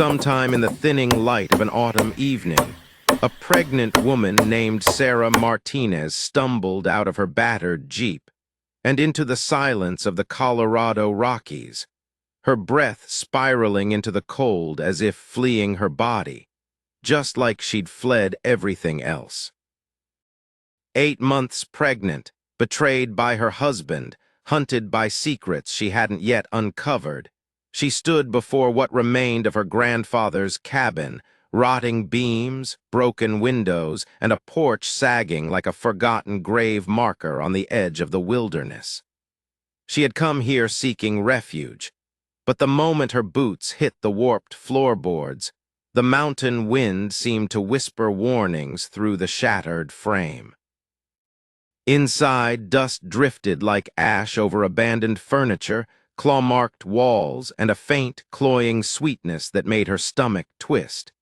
Sometime in the thinning light of an autumn evening, a pregnant woman named Sarah Martinez stumbled out of her battered Jeep and into the silence of the Colorado Rockies, her breath spiraling into the cold as if fleeing her body, just like she'd fled everything else. 8 months pregnant, betrayed by her husband, hunted by secrets she hadn't yet uncovered, she stood before what remained of her grandfather's cabin, rotting beams, broken windows, and a porch sagging like a forgotten grave marker on the edge of the wilderness. She had come here seeking refuge, but the moment her boots hit the warped floorboards, the mountain wind seemed to whisper warnings through the shattered frame. Inside, dust drifted like ash over abandoned furniture, claw-marked walls, and a faint, cloying sweetness that made her stomach twist.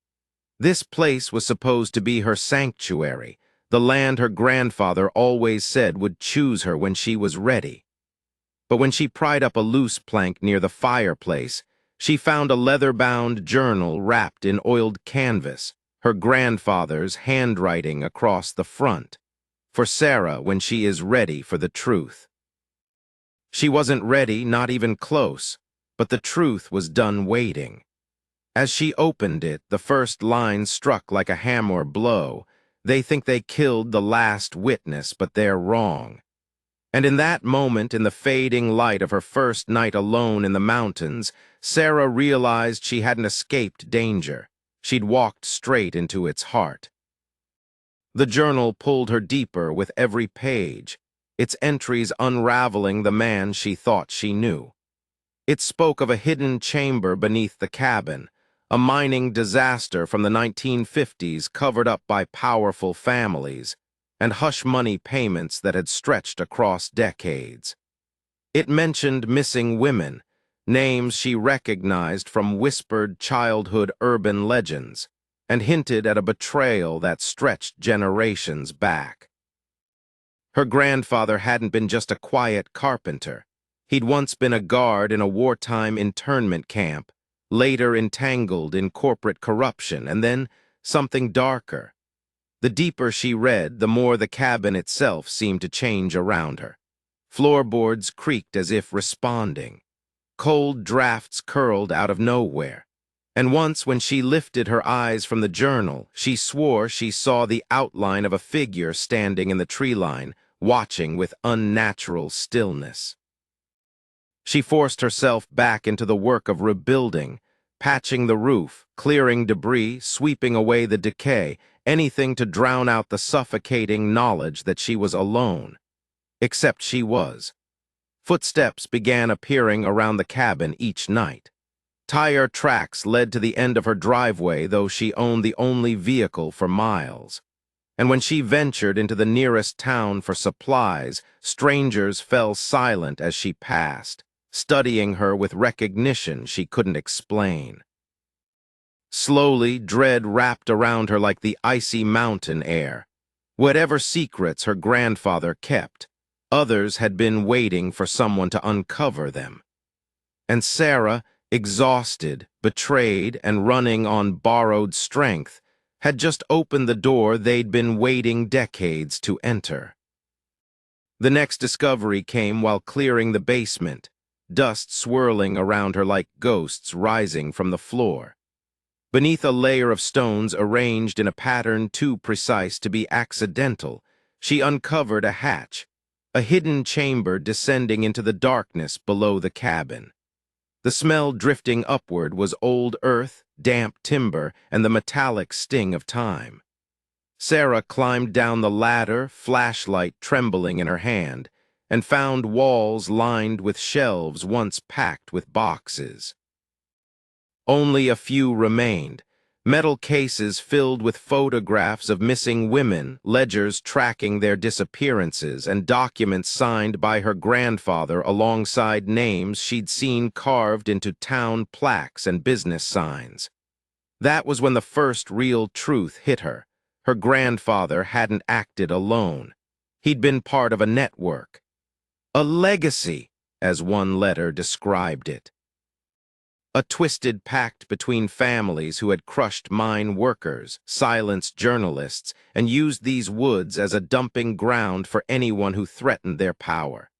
This place was supposed to be her sanctuary, the land her grandfather always said would choose her when she was ready. But when she pried up a loose plank near the fireplace, she found a leather-bound journal wrapped in oiled canvas, her grandfather's handwriting across the front. For Sarah when she is ready for the truth. She wasn't ready, not even close, but the truth was done waiting. As she opened it, the first line struck like a hammer blow. They think they killed the last witness, but they're wrong. And in that moment, in the fading light of her first night alone in the mountains, Sarah realized she hadn't escaped danger. She'd walked straight into its heart. The journal pulled her deeper with every page, its entries unraveling the man she thought she knew. It spoke of a hidden chamber beneath the cabin, a mining disaster from the 1950s covered up by powerful families, and hush-money payments that had stretched across decades. It mentioned missing women, names she recognized from whispered childhood urban legends, and hinted at a betrayal that stretched generations back. Her grandfather hadn't been just a quiet carpenter. He'd once been a guard in a wartime internment camp, later entangled in corporate corruption, and then something darker. The deeper she read, the more the cabin itself seemed to change around her. Floorboards creaked as if responding. Cold drafts curled out of nowhere. And once, when she lifted her eyes from the journal, she swore she saw the outline of a figure standing in the tree line, watching with unnatural stillness. She forced herself back into the work of rebuilding, patching the roof, clearing debris, sweeping away the decay, anything to drown out the suffocating knowledge that she was alone. Except she was. Footsteps began appearing around the cabin each night. Tire tracks led to the end of her driveway, though she owned the only vehicle for miles. And when she ventured into the nearest town for supplies, strangers fell silent as she passed, studying her with recognition she couldn't explain. Slowly, dread wrapped around her like the icy mountain air. Whatever secrets her grandfather kept, others had been waiting for someone to uncover them. And Sarah, exhausted, betrayed, and running on borrowed strength, had just opened the door they'd been waiting decades to enter. The next discovery came while clearing the basement, dust swirling around her like ghosts rising from the floor. Beneath a layer of stones arranged in a pattern too precise to be accidental, she uncovered a hatch, a hidden chamber descending into the darkness below the cabin. The smell drifting upward was old earth, damp timber, and the metallic sting of time. Sarah climbed down the ladder, flashlight trembling in her hand, and found walls lined with shelves once packed with boxes. Only a few remained, metal cases filled with photographs of missing women, ledgers tracking their disappearances, and documents signed by her grandfather alongside names she'd seen carved into town plaques and business signs. That was when the first real truth hit her. Her grandfather hadn't acted alone. He'd been part of a network. A legacy, as one letter described it. A twisted pact between families who had crushed mine workers, silenced journalists, and used these woods as a dumping ground for anyone who threatened their power.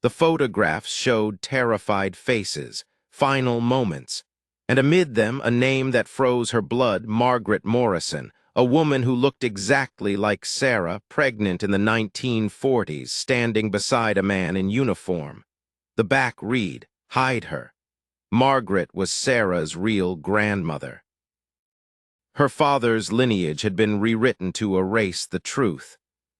The photographs showed terrified faces, final moments, and amid them a name that froze her blood: Margaret Morrison, a woman who looked exactly like Sarah, pregnant in the 1940s, standing beside a man in uniform. The back read, "Hide her." Margaret was Sarah's real grandmother. Her father's lineage had been rewritten to erase the truth,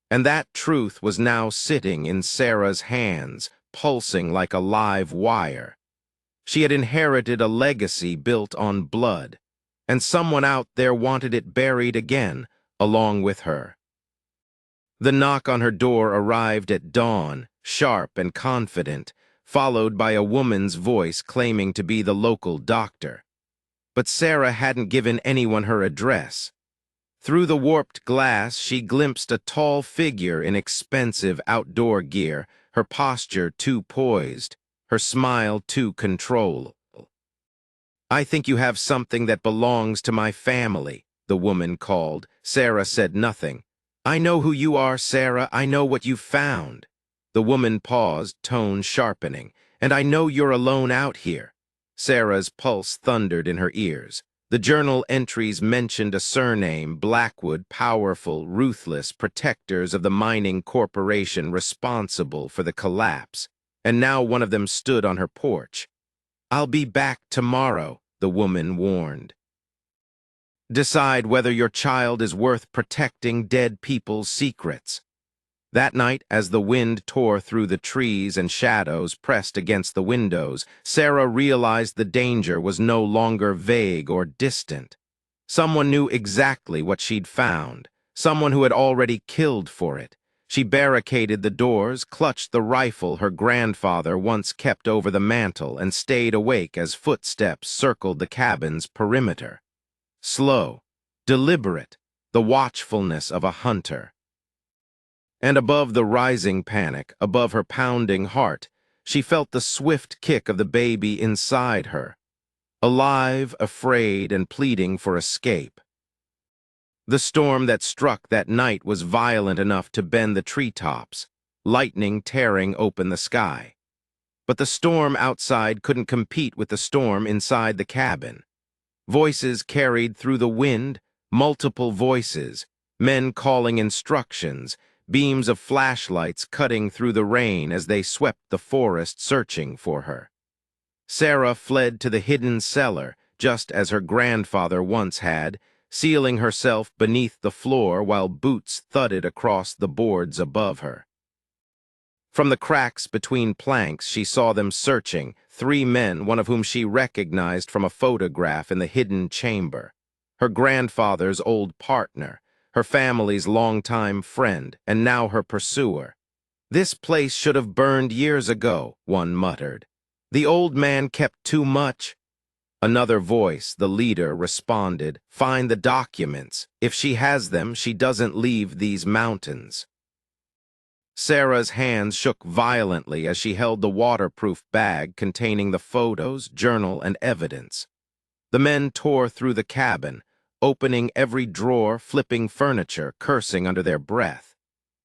and that truth was now sitting in Sarah's hands, pulsing like a live wire. She had inherited a legacy built on blood, and someone out there wanted it buried again, along with her. The knock on her door arrived at dawn, sharp and confident, followed by a woman's voice claiming to be the local doctor. But Sarah hadn't given anyone her address. Through the warped glass, she glimpsed a tall figure in expensive outdoor gear, her posture too poised, her smile too controlled. "I think you have something that belongs to my family," the woman called. Sarah said nothing. "I know who you are, Sarah. I know what you've found." The woman paused, tone sharpening. "And I know you're alone out here." Sarah's pulse thundered in her ears. The journal entries mentioned a surname: Blackwood, powerful, ruthless protectors of the mining corporation responsible for the collapse. And now one of them stood on her porch. "I'll be back tomorrow," the woman warned. "Decide whether your child is worth protecting dead people's secrets." That night, as the wind tore through the trees and shadows pressed against the windows, Sarah realized the danger was no longer vague or distant. Someone knew exactly what she'd found, someone who had already killed for it. She barricaded the doors, clutched the rifle her grandfather once kept over the mantel, and stayed awake as footsteps circled the cabin's perimeter. Slow, deliberate, the watchfulness of a hunter. And above the rising panic, above her pounding heart, she felt the swift kick of the baby inside her, alive, afraid, and pleading for escape. The storm that struck that night was violent enough to bend the treetops, lightning tearing open the sky. But the storm outside couldn't compete with the storm inside the cabin. Voices carried through the wind, multiple voices, men calling instructions, beams of flashlights cutting through the rain as they swept the forest searching for her. Sarah fled to the hidden cellar, just as her grandfather once had, sealing herself beneath the floor while boots thudded across the boards above her. From the cracks between planks, she saw them searching, 3 men, one of whom she recognized from a photograph in the hidden chamber. Her grandfather's old partner, her family's longtime friend, and now her pursuer. "This place should have burned years ago," one muttered. "The old man kept too much." Another voice, the leader, responded, "Find the documents. If she has them, she doesn't leave these mountains." Sarah's hands shook violently as she held the waterproof bag containing the photos, journal, and evidence. The men tore through the cabin, opening every drawer, flipping furniture, cursing under their breath.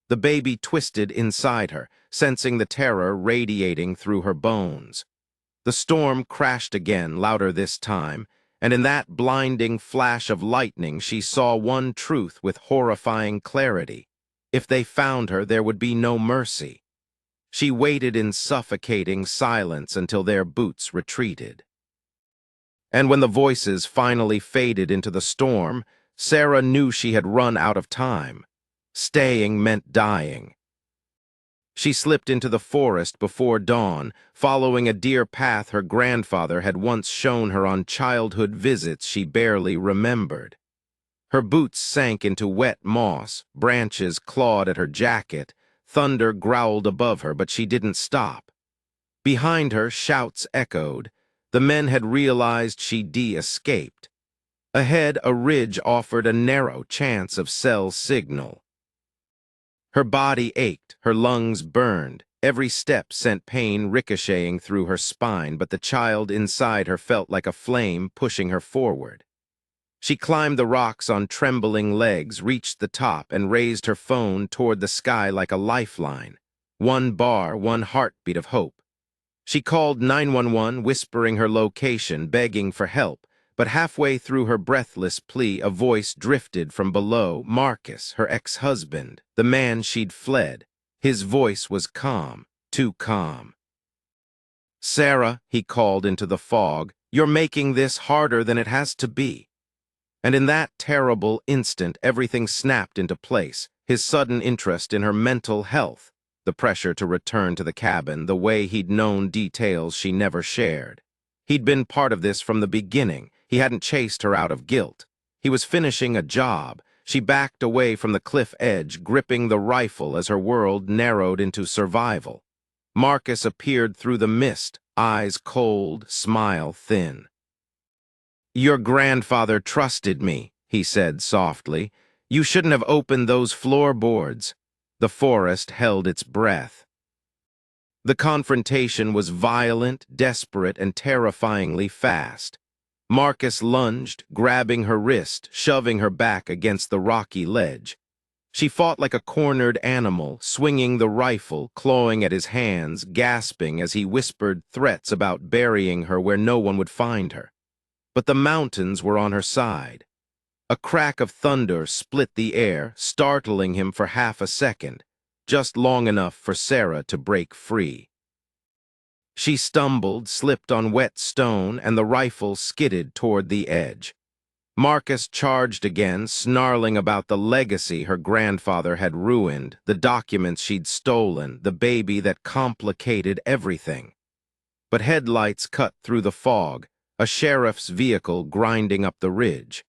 The baby twisted inside her, sensing the terror radiating through her bones. The storm crashed again, louder this time, and in that blinding flash of lightning she saw one truth with horrifying clarity. If they found her, there would be no mercy. She waited in suffocating silence until their boots retreated. And when the voices finally faded into the storm, Sarah knew she had run out of time. Staying meant dying. She slipped into the forest before dawn, following a deer path her grandfather had once shown her on childhood visits she barely remembered. Her boots sank into wet moss, branches clawed at her jacket, thunder growled above her, but she didn't stop. Behind her, shouts echoed. The men had realized she'd escaped. Ahead, a ridge offered a narrow chance of cell signal. Her body ached, her lungs burned, Every step sent pain ricocheting through her spine, but the child inside her felt like a flame pushing her forward. She climbed the rocks on trembling legs, reached the top, and raised her phone toward the sky like a lifeline. One bar, one heartbeat of hope. She called 911, whispering her location, begging for help. But halfway through her breathless plea, a voice drifted from below. Marcus, her ex-husband, the man she'd fled. His voice was calm, too calm. "Sarah," he called into the fog, "you're making this harder than it has to be." And in that terrible instant, everything snapped into place. His sudden interest in her mental health, the pressure to return to the cabin, the way he'd known details she never shared. He'd been part of this from the beginning. He hadn't chased her out of guilt. He was finishing a job. She backed away from the cliff edge, gripping the rifle as her world narrowed into survival. Marcus appeared through the mist, eyes cold, smile thin. "Your grandfather trusted me," he said softly. "You shouldn't have opened those floorboards." The forest held its breath. The confrontation was violent, desperate, and terrifyingly fast. Marcus lunged, grabbing her wrist, shoving her back against the rocky ledge. She fought like a cornered animal, swinging the rifle, clawing at his hands, gasping as he whispered threats about burying her where no one would find her. But the mountains were on her side. A crack of thunder split the air, startling him for half a second, just long enough for Sarah to break free. She stumbled, slipped on wet stone, and the rifle skidded toward the edge. Marcus charged again, snarling about the legacy her grandfather had ruined, the documents she'd stolen, the baby that complicated everything. But headlights cut through the fog, a sheriff's vehicle grinding up the ridge.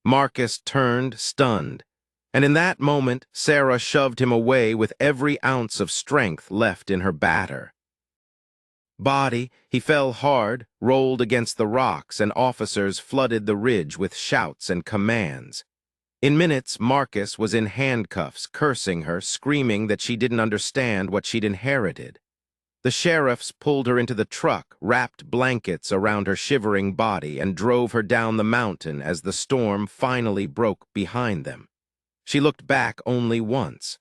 Marcus turned, stunned, and in that moment, Sarah shoved him away with every ounce of strength left in her batter. Body, he fell hard, rolled against the rocks, and officers flooded the ridge with shouts and commands. In minutes, Marcus was in handcuffs, cursing her, screaming that she didn't understand what she'd inherited. The sheriffs pulled her into the truck, wrapped blankets around her shivering body, and drove her down the mountain as the storm finally broke behind them. She looked back only once.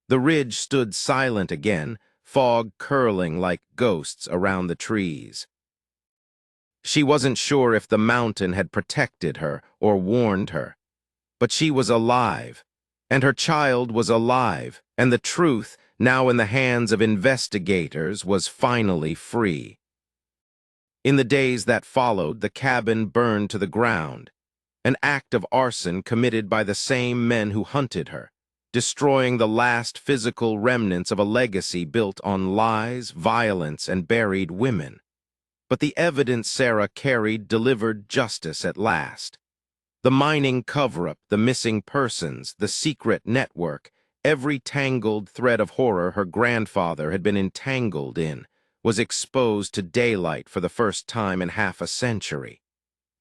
The ridge stood silent again, fog curling like ghosts around the trees. She wasn't sure if the mountain had protected her or warned her. But she was alive, and her child was alive, and the truth, now in the hands of investigators, was finally free. In the days that followed, the cabin burned to the ground, an act of arson committed by the same men who hunted her, destroying the last physical remnants of a legacy built on lies, violence, and buried women. But the evidence Sarah carried delivered justice at last. The mining cover-up, the missing persons, the secret network, every tangled thread of horror her grandfather had been entangled in was exposed to daylight for the first time in half a century.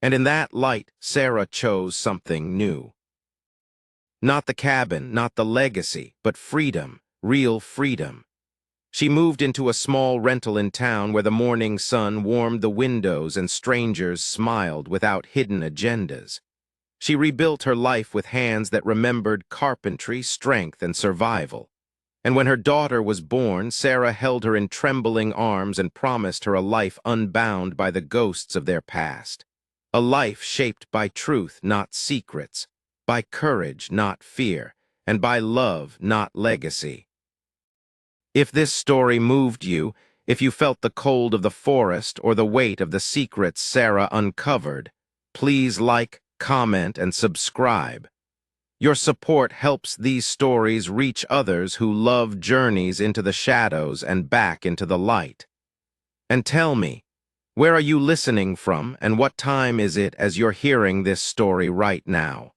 And in that light, Sarah chose something new. Not the cabin, not the legacy, but freedom, real freedom. She moved into a small rental in town where the morning sun warmed the windows and strangers smiled without hidden agendas. She rebuilt her life with hands that remembered carpentry, strength, and survival. And when her daughter was born, Sarah held her in trembling arms and promised her a life unbound by the ghosts of their past. A life shaped by truth, not secrets, by courage, not fear, and by love, not legacy. If this story moved you, if you felt the cold of the forest or the weight of the secrets Sarah uncovered, please like, comment, and subscribe. Your support helps these stories reach others who love journeys into the shadows and back into the light. And tell me, where are you listening from, and what time is it as you're hearing this story right now?